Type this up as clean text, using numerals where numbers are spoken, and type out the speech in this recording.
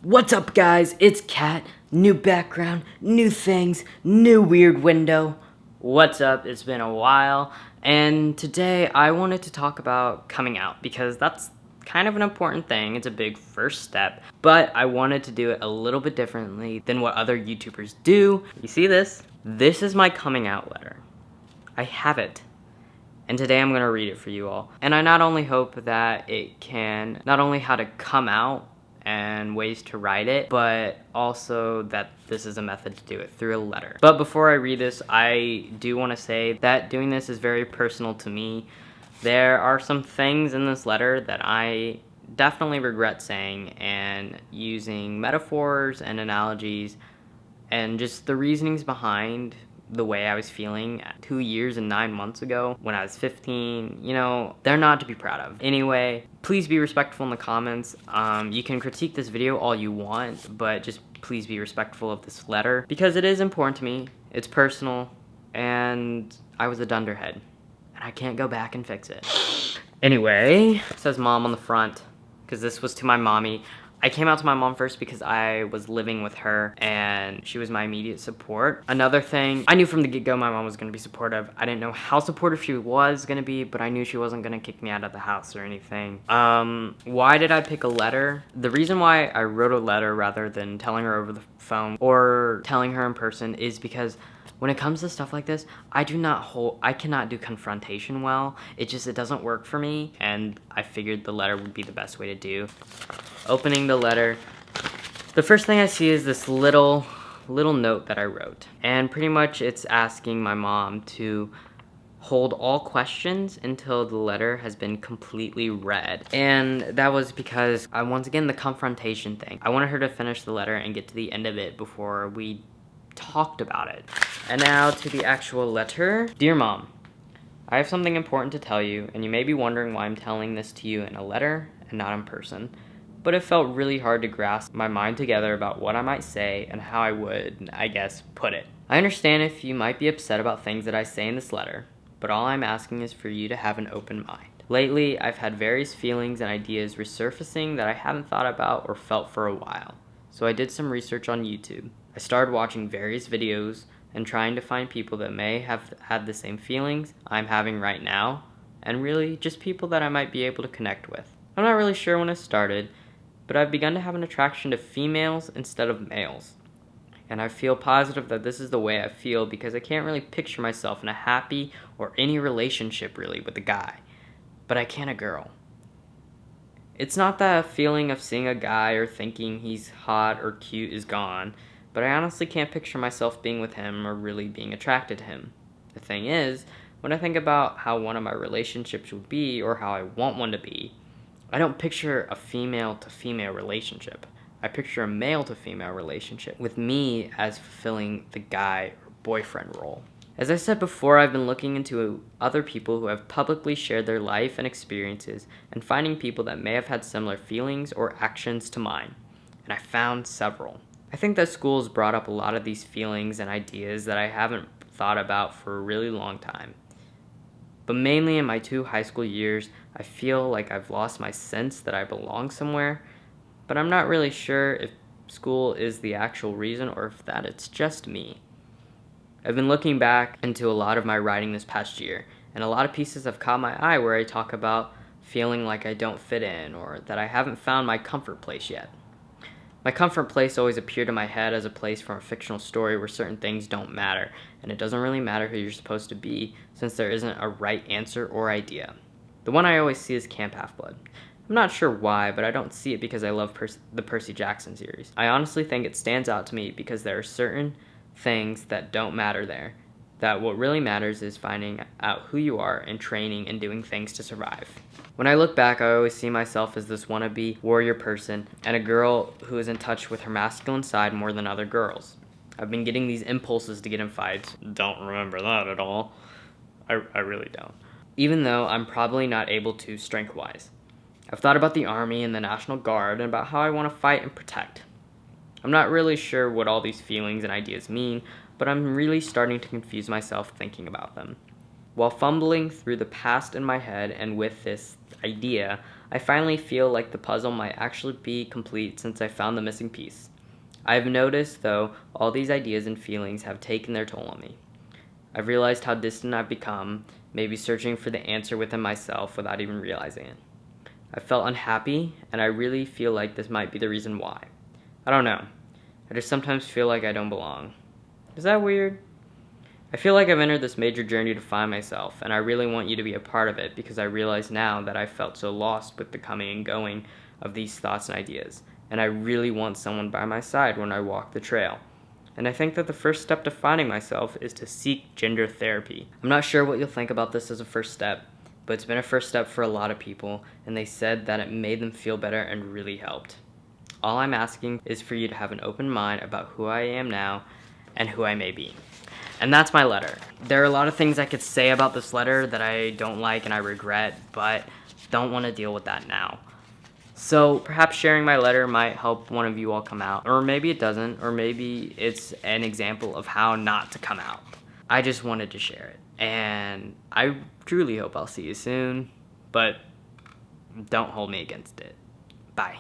What's up, guys? It's Kat. New background, new things, new weird window. What's up? It's been a while, and today I wanted to talk about coming out because that's kind of an important thing. It's a big first step, but I wanted to do it a little bit differently than what other YouTubers do. You see this? This is my coming out letter. I have it. And today I'm gonna read it for you all. And I not only hope that it can, not only how to come out and ways to write it, but also that this is a method to do it through a letter. But before I read this, I do wanna say that doing this is very personal to me. There are some things in this letter that I definitely regret saying and using metaphors and analogies and just the reasonings behind the way I was feeling 2 years and 9 months ago when I was 15, you know, they're not to be proud of. Anyway, please be respectful in the comments. You can critique this video all you want, but just please be respectful of this letter because it is important to me, it's personal, and I was a dunderhead, and I can't go back and fix it. Anyway, it says mom on the front, because this was to my mommy. I came out to my mom first because I was living with her and she was my immediate support. Another thing, I knew from the get-go my mom was gonna be supportive. I didn't know how supportive she was gonna be, but I knew she wasn't gonna kick me out of the house or anything. Why did I pick a letter? The reason why I wrote a letter rather than telling her over the phone or telling her in person is because when it comes to stuff like this, I cannot do confrontation well. It doesn't work for me, and I figured the letter would be the best way to do. Opening the letter, the first thing I see is this little note that I wrote. And pretty much it's asking my mom to hold all questions until the letter has been completely read. And that was because, once again, the confrontation thing. I wanted her to finish the letter and get to the end of it before we talked about it. And now to the actual letter. Dear Mom, I have something important to tell you, and you may be wondering why I'm telling this to you in a letter and not in person, but it felt really hard to grasp my mind together about what I might say and how I would, I guess, put it. I understand if you might be upset about things that I say in this letter, but all I'm asking is for you to have an open mind. Lately, I've had various feelings and ideas resurfacing that I haven't thought about or felt for a while, so I did some research on YouTube. I started watching various videos and trying to find people that may have had the same feelings I'm having right now, and really just people that I might be able to connect with. I'm not really sure when it started, but I've begun to have an attraction to females instead of males. And I feel positive that this is the way I feel because I can't really picture myself in a happy or any relationship really with a guy, but I can a girl. It's not that a feeling of seeing a guy or thinking he's hot or cute is gone, but I honestly can't picture myself being with him or really being attracted to him. The thing is, when I think about how one of my relationships would be or how I want one to be, I don't picture a female to female relationship. I picture a male to female relationship with me as fulfilling the guy or boyfriend role. As I said before, I've been looking into other people who have publicly shared their life and experiences and finding people that may have had similar feelings or actions to mine, and I found several. I think that school's brought up a lot of these feelings and ideas that I haven't thought about for a really long time. But mainly in my 2 high school years, I feel like I've lost my sense that I belong somewhere, but I'm not really sure if school is the actual reason or if that it's just me. I've been looking back into a lot of my writing this past year, and a lot of pieces have caught my eye where I talk about feeling like I don't fit in or that I haven't found my comfort place yet. My comfort place always appeared in my head as a place from a fictional story where certain things don't matter, and it doesn't really matter who you're supposed to be since there isn't a right answer or idea. The one I always see is Camp Half-Blood. I'm not sure why, but I don't see it because I love the Percy Jackson series. I honestly think it stands out to me because there are certain things that don't matter there. That what really matters is finding out who you are and training and doing things to survive. When I look back, I always see myself as this wannabe warrior person and a girl who is in touch with her masculine side more than other girls. I've been getting these impulses to get in fights. Don't remember that at all. I really don't. Even though I'm probably not able to strength-wise. I've thought about the Army and the National Guard and about how I want to fight and protect. I'm not really sure what all these feelings and ideas mean, but I'm really starting to confuse myself thinking about them. While fumbling through the past in my head and with this idea, I finally feel like the puzzle might actually be complete since I found the missing piece. I've noticed, though, all these ideas and feelings have taken their toll on me. I've realized how distant I've become, maybe searching for the answer within myself without even realizing it. I felt unhappy, and I really feel like this might be the reason why. I don't know. I just sometimes feel like I don't belong. Is that weird? I feel like I've entered this major journey to find myself, and I really want you to be a part of it because I realize now that I felt so lost with the coming and going of these thoughts and ideas, and I really want someone by my side when I walk the trail. And I think that the first step to finding myself is to seek gender therapy. I'm not sure what you'll think about this as a first step, but it's been a first step for a lot of people, and they said that it made them feel better and really helped. All I'm asking is for you to have an open mind about who I am now and who I may be. And that's my letter. There are a lot of things I could say about this letter that I don't like and I regret, but don't want to deal with that now. So perhaps sharing my letter might help one of you all come out, or maybe it doesn't, or maybe it's an example of how not to come out. I just wanted to share it, and I truly hope I'll see you soon, but don't hold me against it. Bye.